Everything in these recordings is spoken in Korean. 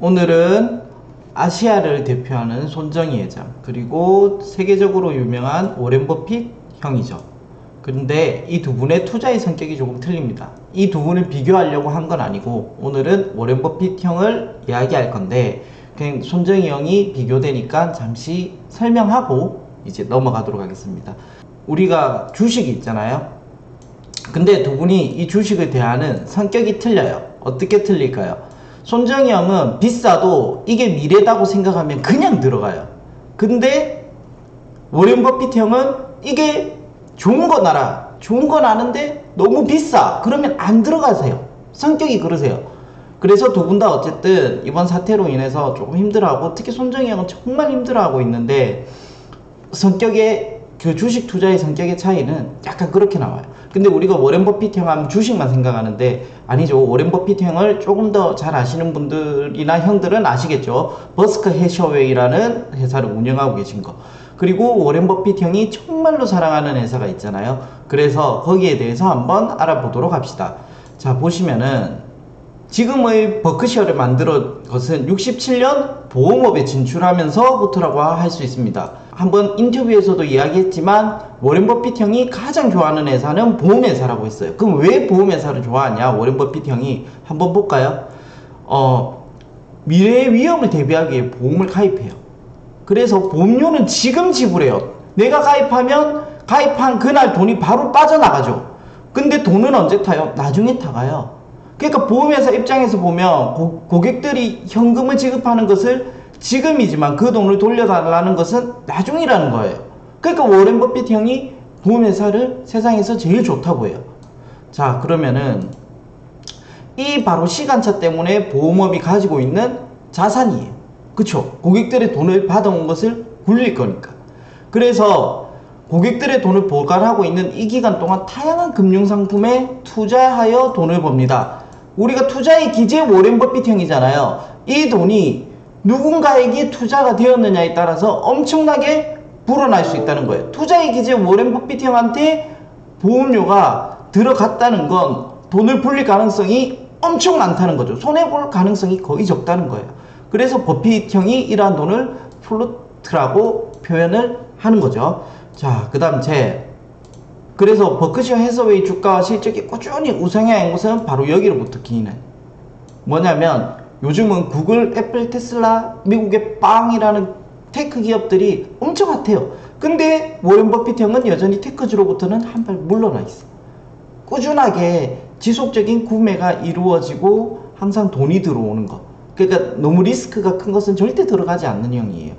오늘은 아시아를 대표하는 손정희 회장, 그리고 세계적으로 유명한 워렌 버핏 형이죠. 그런데 이 두 분의 투자의 성격이 조금 틀립니다. 이 두 분을 비교하려고 한 건 아니고, 오늘은 워렌 버핏 형을 이야기할 건데, 그냥 손정희 형이 비교되니까 잠시 설명하고 이제 넘어가도록 하겠습니다. 우리가 주식이 있잖아요. 근데 두 분이 이 주식을 대하는 성격이 틀려요. 어떻게 틀릴까요? 손정희 형은 비싸도 이게 미래다고 생각하면 그냥 들어가요. 근데 워렌 버핏 형은 이게 좋은 건 알아. 좋은 건 아는데 너무 비싸. 그러면 안 들어가세요. 성격이 그러세요. 그래서 두 분 다 어쨌든 이번 사태로 인해서 조금 힘들어하고, 특히 손정희 형은 정말 힘들어하고 있는데, 성격의 그 주식 투자의 성격의 차이는 약간 그렇게 나와요. 근데 우리가 워렌 버핏 형 하면 주식만 생각하는데 아니죠. 워렌 버핏 형을 조금 더 잘 아시는 분들이나 형들은 아시겠죠. 버스커 해셔웨이라는 회사를 운영하고 계신 거. 그리고 워렌 버핏 형이 정말로 사랑하는 회사가 있잖아요. 그래서 거기에 대해서 한번 알아보도록 합시다. 자, 보시면은 지금의 버크셔를 만들어 것은 67년 보험업에 진출하면서부터라고 할 수 있습니다. 한번 인터뷰에서도 이야기했지만 워렌 버핏 형이 가장 좋아하는 회사는 보험회사라고 했어요. 그럼 왜 보험회사를 좋아하냐? 워렌 버핏 형이 한번 볼까요? 미래의 위험을 대비하기 위해 보험을 가입해요. 그래서 보험료는 지금 지불해요. 내가 가입하면 가입한 그날 돈이 바로 빠져나가죠. 근데 돈은 언제 타요? 나중에 타가요. 그러니까 보험회사 입장에서 보면 고객들이 현금을 지급하는 것을 지금이지만 그 돈을 돌려달라는 것은 나중이라는 거예요. 그러니까 워렌 버핏 형이 보험회사를 세상에서 제일 좋다고 해요. 자, 그러면은 이 바로 시간차 때문에 보험업이 가지고 있는 자산이에요. 그쵸? 고객들의 돈을 받아온 것을 굴릴 거니까. 그래서 고객들의 돈을 보관하고 있는 이 기간 동안 다양한 금융상품에 투자하여 돈을 법니다. 우리가 투자의 기재 워렌 버핏 형이잖아요. 이 돈이 누군가에게 투자가 되었느냐에 따라서 엄청나게 불어날 수 있다는 거예요. 투자의 기재 워렌 버핏 형한테 보험료가 들어갔다는 건 돈을 불릴 가능성이 엄청 많다는 거죠. 손해볼 가능성이 거의 적다는 거예요. 그래서 버핏 형이 이러한 돈을 플로트라고 표현을 하는 거죠. 자, 그 다음 그래서 버크셔 해서웨이 주가와 실적이 꾸준히 우상향한 것은 바로 여기로부터 기인해. 뭐냐면 요즘은 구글, 애플, 테슬라, 미국의 빵이라는 테크 기업들이 엄청 핫해요. 근데 워렌 버핏 형은 여전히 테크주로부터는 한 발 물러나 있어. 꾸준하게 지속적인 구매가 이루어지고 항상 돈이 들어오는 거. 그러니까 너무 리스크가 큰 것은 절대 들어가지 않는 형이에요.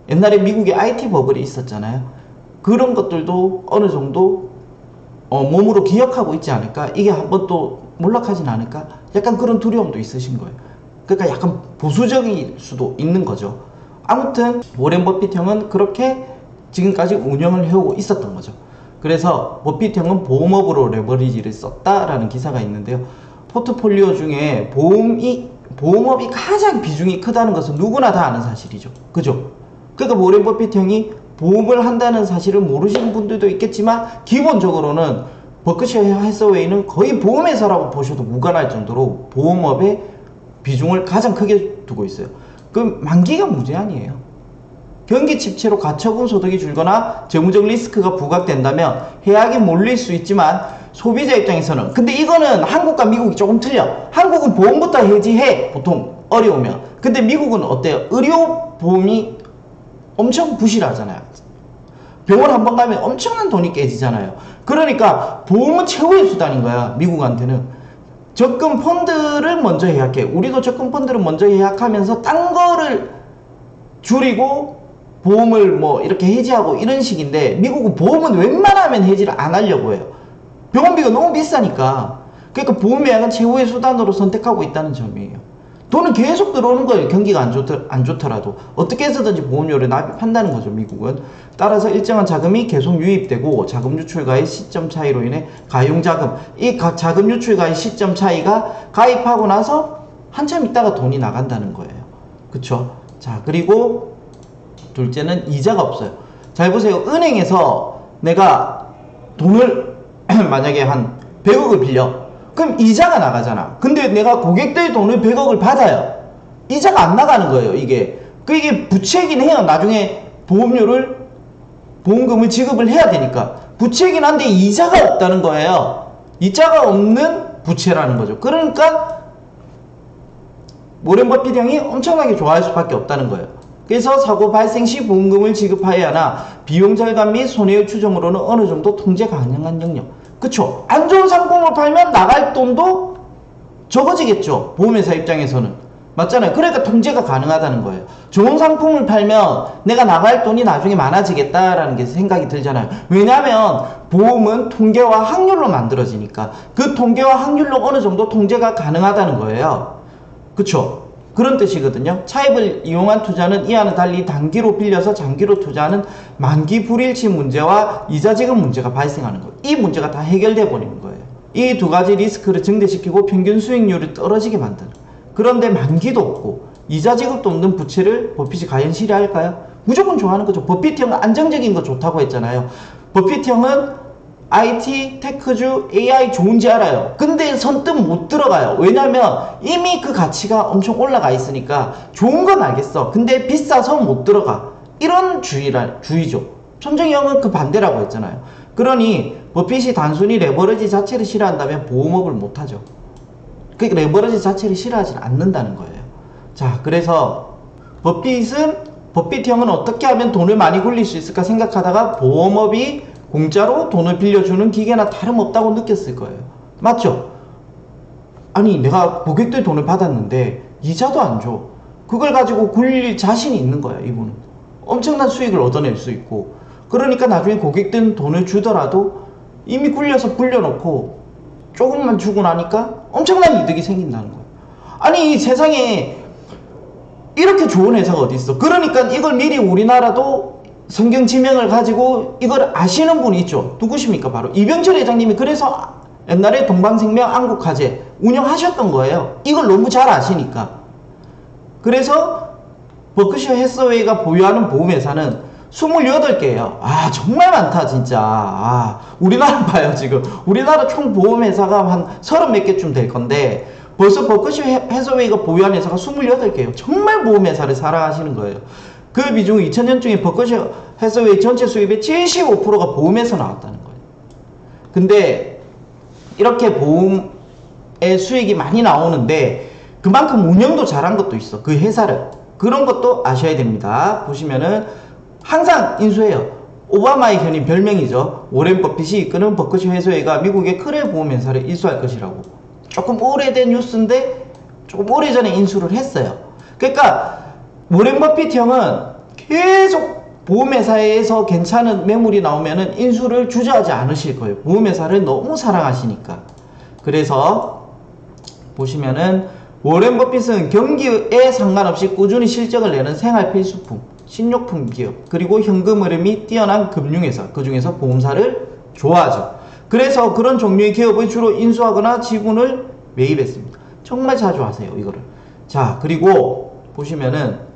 옛날에 미국에 IT 버블이 있었잖아요. 그런 것들도 어느 정도 몸으로 기억하고 있지 않을까? 이게 한번 또 몰락하진 않을까? 약간 그런 두려움도 있으신 거예요. 그러니까 약간 보수적일 수도 있는 거죠. 아무튼 워렌 버핏 형은 그렇게 지금까지 운영을 해오고 있었던 거죠. 그래서 버핏 형은 보험업으로 레버리지를 썼다라는 기사가 있는데요. 포트폴리오 중에 보험업이 가장 비중이 크다는 것은 누구나 다 아는 사실이죠. 그죠? 그러니까 워렌 버핏 형이 보험을 한다는 사실을 모르시는 분들도 있겠지만, 기본적으로는 버크셔 해서웨이는 거의 보험회사라고 보셔도 무관할 정도로 보험업에 비중을 가장 크게 두고 있어요. 그럼 만기가 무제한이에요. 경기 침체로 가처분 소득이 줄거나 재무적 리스크가 부각된다면 해약이 몰릴 수 있지만, 소비자 입장에서는, 근데 이거는 한국과 미국이 조금 틀려. 한국은 보험부터 해지해, 보통 어려우면. 근데 미국은 어때요? 의료보험이 엄청 부실하잖아요. 병원 한 번 가면 엄청난 돈이 깨지잖아요. 그러니까 보험은 최후의 수단인 거야, 미국한테는. 적금 펀드를 먼저 예약해. 우리도 적금 펀드를 먼저 예약하면서 딴 거를 줄이고 보험을 뭐 이렇게 해지하고 이런 식인데, 미국은 보험은 웬만하면 해지를 안 하려고 해요. 병원비가 너무 비싸니까. 그러니까 보험 예약은 최후의 수단으로 선택하고 있다는 점이에요. 돈은 계속 들어오는 거예요. 경기가 안 좋더라도 어떻게 해서든지 보험료를 납입한다는 거죠, 미국은. 따라서 일정한 자금이 계속 유입되고, 자금 유출과의 시점 차이로 인해 가용자금, 이 자금 유출과의 시점 차이가 가입하고 나서 한참 있다가 돈이 나간다는 거예요. 그쵸? 자, 그리고 둘째는 이자가 없어요. 잘 보세요. 은행에서 내가 돈을 만약에 한 100억을 빌려. 그럼 이자가 나가잖아. 근데 내가 고객들 돈을 100억을 받아요. 이자가 안 나가는 거예요. 이게 부채이긴 해요. 나중에 보험금을 지급을 해야 되니까 부채이긴 한데 이자가 없다는 거예요. 이자가 없는 부채라는 거죠. 그러니까 워렌 버핏 형이 엄청나게 좋아할 수밖에 없다는 거예요. 그래서 사고 발생 시 보험금을 지급하여야 하나 비용 절감 및 손해의 추정으로는 어느 정도 통제 가능한 영역. 그쵸? 안 좋은 상품을 팔면 나갈 돈도 적어지겠죠. 보험회사 입장에서는. 맞잖아요. 그러니까 통제가 가능하다는 거예요. 좋은 상품을 팔면 내가 나갈 돈이 나중에 많아지겠다라는 게 생각이 들잖아요. 왜냐하면 보험은 통계와 확률로 만들어지니까 그 통계와 확률로 어느 정도 통제가 가능하다는 거예요. 그쵸? 그런 뜻이거든요. 차입을 이용한 투자는 이와는 달리 단기로 빌려서 장기로 투자하는 만기 불일치 문제와 이자 지급 문제가 발생하는 거예요. 이 문제가 다 해결돼 버리는 거예요. 이 두 가지 리스크를 증대시키고 평균 수익률을 떨어지게 만드는. 그런데 만기도 없고 이자 지급도 없는 부채를 버핏이 과연 싫어할까요? 무조건 좋아하는 거죠. 버핏 형은 안정적인 거 좋다고 했잖아요. 버핏 형은 IT, 테크주, AI 좋은지 알아요. 근데 선뜻 못 들어가요. 왜냐면 이미 그 가치가 엄청 올라가 있으니까 좋은 건 알겠어. 근데 비싸서 못 들어가. 이런 주의죠. 천정이 형은 그 반대라고 했잖아요. 그러니 버핏이 단순히 레버리지 자체를 싫어한다면 보험업을 못하죠. 그 레버리지 자체를 싫어하지 않는다는 거예요. 자, 그래서 버핏 형은 어떻게 하면 돈을 많이 굴릴 수 있을까 생각하다가 보험업이 공짜로 돈을 빌려주는 기계나 다름없다고 느꼈을 거예요. 맞죠? 아니, 내가 고객들 돈을 받았는데 이자도 안 줘. 그걸 가지고 굴릴 자신이 있는 거야, 이분은. 엄청난 수익을 얻어낼 수 있고. 그러니까 나중에 고객들 돈을 주더라도 이미 굴려서 불려놓고 조금만 주고 나니까 엄청난 이득이 생긴다는 거예요. 아니, 이 세상에 이렇게 좋은 회사가 어디 있어? 그러니까 이걸 미리 우리나라도 성경 지명을 가지고 이걸 아시는 분이 있죠. 누구십니까? 바로 이병철 회장님이 그래서 옛날에 동방생명 안국화재 운영하셨던 거예요. 이걸 너무 잘 아시니까. 그래서 버크셔 해서웨이가 보유하는 보험회사는 28개예요. 아, 정말 많다 진짜. 아, 우리나라 봐요. 지금 우리나라 총 보험회사가 한 30몇 개쯤 될 건데 벌써 버크셔 해서웨이가 보유한 회사가 28개예요. 정말 보험회사를 사랑하시는 거예요. 그 비중 2000년중에 버크셔 해서웨이 전체 수입의 75%가 보험에서 나왔다는 거예요. 근데 이렇게 보험의 수익이 많이 나오는데 그만큼 운영도 잘한 것도 있어. 그 회사를. 그런 것도 아셔야 됩니다. 보시면은 항상 인수해요. 오바마의 견인 별명이죠. 워렌 버핏이 이끄는 버크셔 해서웨이가 미국의 크레 보험회사를 인수할 것이라고. 조금 오래된 뉴스인데 조금 오래전에 인수를 했어요. 그러니까 워렌 버핏 형은 계속 보험회사에서 괜찮은 매물이 나오면은 인수를 주저하지 않으실 거예요. 보험회사를 너무 사랑하시니까. 그래서 보시면은 워렌 버핏은 경기에 상관없이 꾸준히 실적을 내는 생활 필수품, 신용품 기업, 그리고 현금 흐름이 뛰어난 금융회사, 그 중에서 보험사를 좋아하죠. 그래서 그런 종류의 기업을 주로 인수하거나 지분을 매입했습니다. 정말 자주 하세요, 이거를. 자, 그리고 보시면은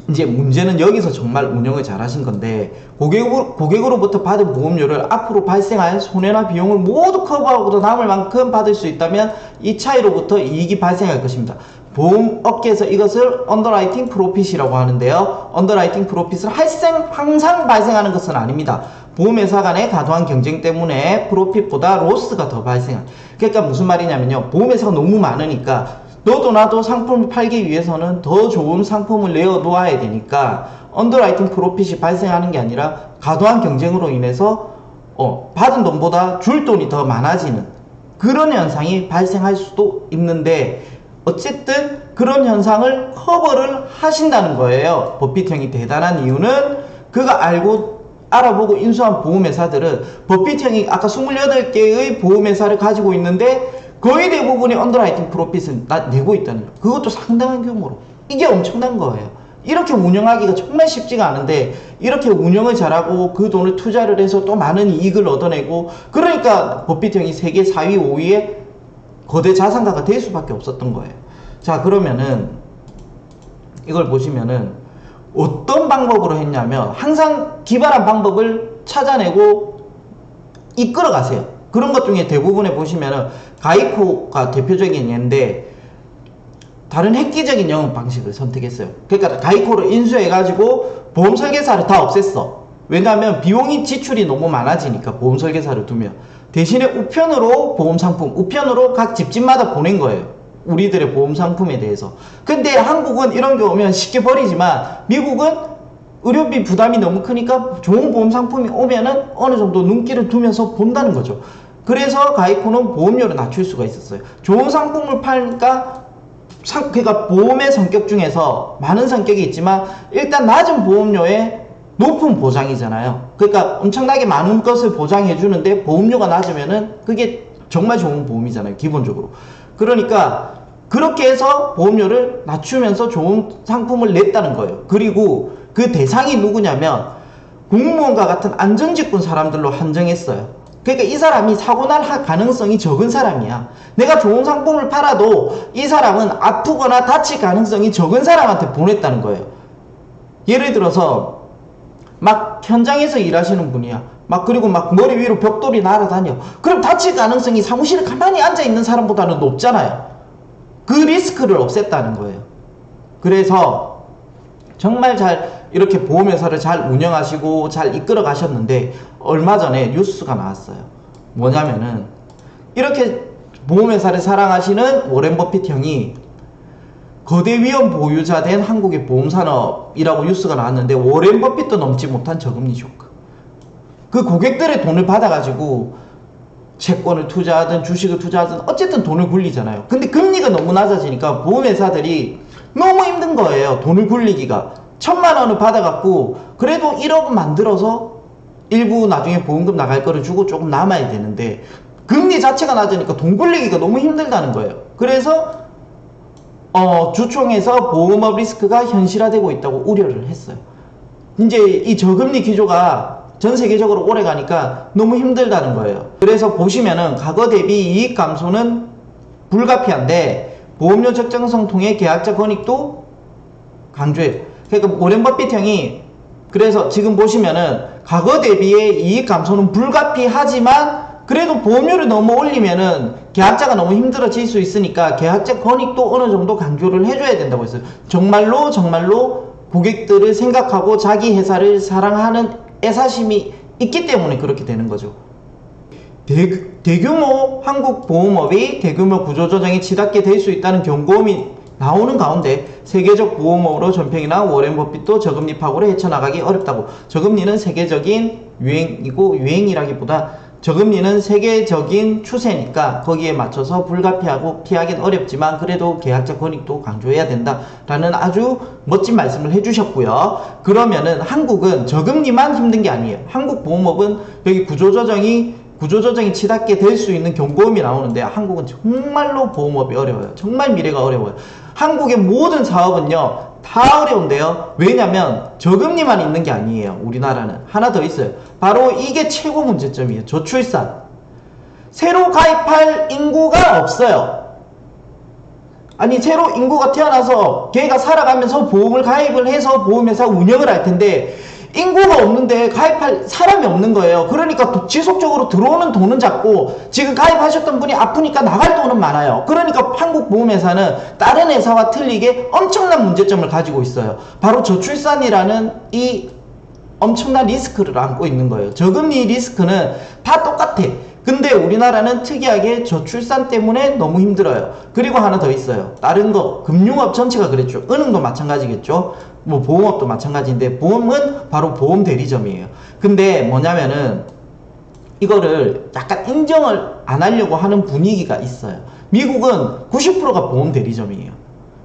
이제 문제는 여기서 정말 운영을 잘 하신 건데 고객으로부터 받은 보험료를 앞으로 발생할 손해나 비용을 모두 커버하고도 남을 만큼 받을 수 있다면 이 차이로부터 이익이 발생할 것입니다. 보험업계에서 이것을 언더라이팅 프로핏이라고 하는데요. 언더라이팅 프로핏은 항상 발생하는 것은 아닙니다. 보험회사 간의 과도한 경쟁 때문에 프로핏보다 로스가 더 발생합니다. 그러니까 무슨 말이냐면요. 보험회사가 너무 많으니까 너도 나도 상품을 팔기 위해서는 더 좋은 상품을 내어 놓아야 되니까 언더라이팅 프로핏이 발생하는 게 아니라 과도한 경쟁으로 인해서 받은 돈보다 줄 돈이 더 많아지는 그런 현상이 발생할 수도 있는데 어쨌든 그런 현상을 커버를 하신다는 거예요. 버핏 형이 대단한 이유는 그가 알아보고 인수한 보험회사들은 버핏 형이 아까 28개의 보험회사를 가지고 있는데 거의 대부분이 언더라이팅 프로핏을 내고 있다는 거예요. 그것도 상당한 규모로. 이게 엄청난 거예요. 이렇게 운영하기가 정말 쉽지가 않은데 이렇게 운영을 잘하고 그 돈을 투자를 해서 또 많은 이익을 얻어내고 그러니까 버핏 형이 세계 4위, 5위의 거대 자산가가 될 수밖에 없었던 거예요. 자, 그러면은 이걸 보시면은 어떤 방법으로 했냐면 항상 기발한 방법을 찾아내고 이끌어 가세요. 그런 것 중에 대부분에 보시면은 가이코가 대표적인 예인데 다른 획기적인 영업 방식을 선택했어요. 그러니까 가이코를 인수해가지고 보험 설계사를 다 없앴어. 왜냐하면 비용이 지출이 너무 많아지니까 보험 설계사를 두면. 대신에 우편으로 보험 상품, 우편으로 각 집집마다 보낸 거예요. 우리들의 보험 상품에 대해서. 근데 한국은 이런 게 오면 쉽게 버리지만 미국은 의료비 부담이 너무 크니까 좋은 보험 상품이 오면은 어느 정도 눈길을 두면서 본다는 거죠. 그래서 가이코는 보험료를 낮출 수가 있었어요. 좋은 상품을 파니까 그러니까 보험의 성격 중에서 많은 성격이 있지만 일단 낮은 보험료에 높은 보장이잖아요. 그러니까 엄청나게 많은 것을 보장해 주는데 보험료가 낮으면은 그게 정말 좋은 보험이잖아요, 기본적으로. 그러니까 그렇게 해서 보험료를 낮추면서 좋은 상품을 냈다는 거예요. 그리고 그 대상이 누구냐면 공무원과 같은 안전직군 사람들로 한정했어요. 그러니까 이 사람이 사고 날 가능성이 적은 사람이야. 내가 좋은 상품을 팔아도 이 사람은 아프거나 다칠 가능성이 적은 사람한테 보냈다는 거예요. 예를 들어서 막 현장에서 일하시는 분이야. 그리고 머리 위로 벽돌이 날아다녀. 그럼 다칠 가능성이 사무실에 가만히 앉아있는 사람보다는 높잖아요. 그 리스크를 없앴다는 거예요. 그래서 정말 잘 이렇게 보험회사를 잘 운영하시고 잘 이끌어 가셨는데 얼마 전에 뉴스가 나왔어요. 뭐냐면은 이렇게 보험회사를 사랑하시는 워렌 버핏 형이 거대 위험 보유자 된 한국의 보험산업이라고 뉴스가 나왔는데 워렌 버핏도 넘지 못한 저금리 쇼크. 그 고객들의 돈을 받아가지고 채권을 투자하든 주식을 투자하든 어쨌든 돈을 굴리잖아요. 근데 금리가 너무 낮아지니까 보험회사들이 너무 힘든 거예요. 돈을 굴리기가. 1,000만 원을 받아갖고 그래도 1억은 만들어서 일부 나중에 보험금 나갈 거를 주고 조금 남아야 되는데 금리 자체가 낮으니까 돈 굴리기가 너무 힘들다는 거예요. 그래서 주총에서 보험업 리스크가 현실화되고 있다고 우려를 했어요. 이제 이 저금리 기조가 전 세계적으로 오래 가니까 너무 힘들다는 거예요. 그래서 보시면은 과거 대비 이익 감소는 불가피한데 보험료 적정성 통해 계약자 권익도 강조해요. 그러니까 워렌 버핏 형이 그래서 지금 보시면은 과거 대비의 이익 감소는 불가피하지만 그래도 보험료를 너무 올리면은 계약자가 너무 힘들어질 수 있으니까 계약자 권익도 어느 정도 강조를 해줘야 된다고 했어요. 정말로 고객들을 생각하고 자기 회사를 사랑하는 애사심이 있기 때문에 그렇게 되는 거죠. 대규모 한국 보험업이 대규모 구조조정에 치닫게 될 수 있다는 경고음이 나오는 가운데 세계적 보험업으로 전평이나 워렌 버핏도 저금리 파고를 헤쳐나가기 어렵다고. 저금리는 세계적인 유행이고 유행이라기보다 저금리는 세계적인 추세니까 거기에 맞춰서 불가피하고 피하긴 어렵지만 그래도 계약자 권익도 강조해야 된다라는 아주 멋진 말씀을 해주셨고요. 그러면은 한국은 저금리만 힘든 게 아니에요. 한국 보험업은 여기 구조조정이 치닫게 될 수 있는 경고음이 나오는데 한국은 정말로 보험업이 어려워요. 정말 미래가 어려워요. 한국의 모든 사업은요 다 어려운데요. 왜냐면 저금리만 있는 게 아니에요. 우리나라는 하나 더 있어요. 바로 이게 최고 문제점이에요. 저출산. 새로 가입할 인구가 없어요. 아니 새로 인구가 태어나서 걔가 살아가면서 보험을 가입을 해서 보험회사 운영을 할 텐데 인구가 없는데 가입할 사람이 없는 거예요. 그러니까 지속적으로 들어오는 돈은 작고 지금 가입하셨던 분이 아프니까 나갈 돈은 많아요. 그러니까 한국 보험회사는 다른 회사와 틀리게 엄청난 문제점을 가지고 있어요. 바로 저출산이라는 이 엄청난 리스크를 안고 있는 거예요. 저금리 리스크는 다 똑같아. 근데 우리나라는 특이하게 저출산 때문에 너무 힘들어요. 그리고 하나 더 있어요. 다른 거 금융업 전체가 그랬죠. 은행도 마찬가지겠죠. 뭐 보험업도 마찬가지인데 보험은 바로 보험 대리점이에요. 근데 뭐냐면은 이거를 약간 인정을 안 하려고 하는 분위기가 있어요. 미국은 90%가 보험 대리점이에요.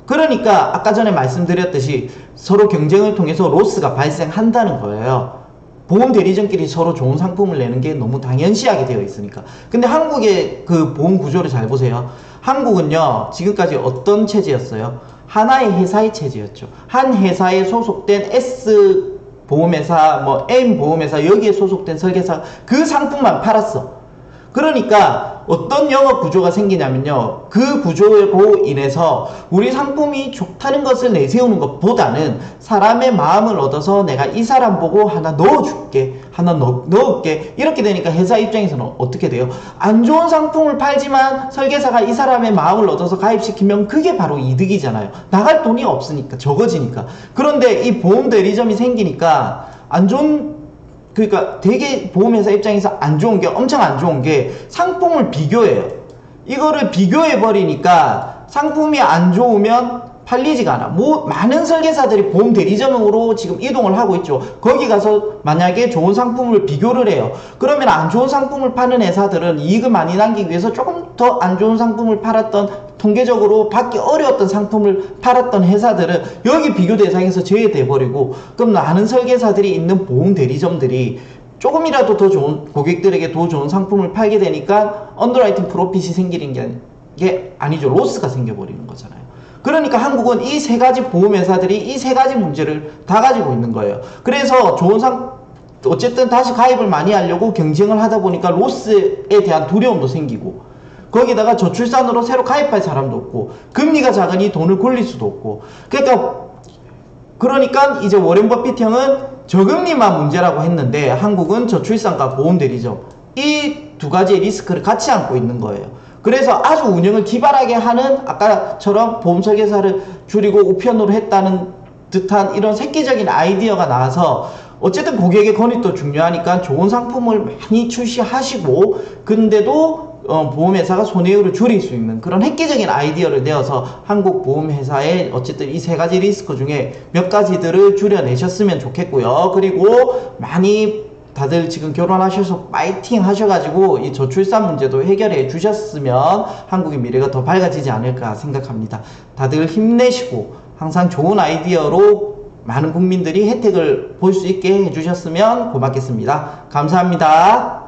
그러니까 아까 전에 말씀드렸듯이 서로 경쟁을 통해서 로스가 발생한다는 거예요. 보험 대리점끼리 서로 좋은 상품을 내는 게 너무 당연시하게 되어 있으니까. 근데 한국의 그 보험 구조를 잘 보세요. 한국은요 지금까지 어떤 체제였어요? 하나의 회사의 체제였죠. 한 회사에 소속된 S 보험회사, 뭐 M 보험회사 여기에 소속된 설계사 그 상품만 팔았어. 그러니까 어떤 영업 구조가 생기냐면요, 그 구조로 인해서 우리 상품이 좋다는 것을 내세우는 것보다는 사람의 마음을 얻어서 내가 이 사람 보고 하나 넣어줄게, 하나 넣을게, 이렇게 되니까 회사 입장에서는 어떻게 돼요? 안 좋은 상품을 팔지만 설계사가 이 사람의 마음을 얻어서 가입시키면 그게 바로 이득이잖아요. 나갈 돈이 없으니까, 적어지니까. 그런데 이 보험 대리점이 생기니까 안 좋은, 그러니까 되게 보험회사 입장에서 안 좋은 게, 엄청 안 좋은 게 상품을 비교해요. 이거를 비교해 버리니까 상품이 안 좋으면 팔리지가 않아. 많은 설계사들이 보험 대리점으로 지금 이동을 하고 있죠. 거기 가서 만약에 좋은 상품을 비교를 해요. 그러면 안 좋은 상품을 파는 회사들은 이익을 많이 남기기 위해서 조금 더 안 좋은 상품을 팔았던, 통계적으로 받기 어려웠던 상품을 팔았던 회사들은 여기 비교 대상에서 제외돼 버리고, 그럼 많은 설계사들이 있는 보험 대리점들이 조금이라도 더 좋은, 고객들에게 더 좋은 상품을 팔게 되니까 언더라이팅 프로핏이 생기는 게 아니죠. 로스가 생겨버리는 거잖아요. 그러니까 한국은 이 세 가지 보험회사들이 이 세 가지 문제를 다 가지고 있는 거예요. 그래서 어쨌든 다시 가입을 많이 하려고 경쟁을 하다 보니까 로스에 대한 두려움도 생기고, 거기다가 저출산으로 새로 가입할 사람도 없고, 금리가 작으니 돈을 굴릴 수도 없고, 그러니까 이제 워렌 버핏 형은 저금리만 문제라고 했는데 한국은 저출산과 보험 대리점, 이 두 가지의 리스크를 같이 안고 있는 거예요. 그래서 아주 운영을 기발하게 하는, 아까처럼 보험 설계사를 줄이고 우편으로 했다는 듯한 이런 획기적인 아이디어가 나와서, 어쨌든 고객의 권익도 중요하니까 좋은 상품을 많이 출시하시고, 근데도 보험회사가 손해율을 줄일 수 있는 그런 획기적인 아이디어를 내어서 한국 보험회사의 어쨌든 이 세 가지 리스크 중에 몇 가지들을 줄여내셨으면 좋겠고요. 그리고 많이 다들 지금 결혼하셔서 파이팅 하셔가지고 이 저출산 문제도 해결해 주셨으면 한국의 미래가 더 밝아지지 않을까 생각합니다. 다들 힘내시고 항상 좋은 아이디어로 많은 국민들이 혜택을 볼 수 있게 해주셨으면 고맙겠습니다. 감사합니다.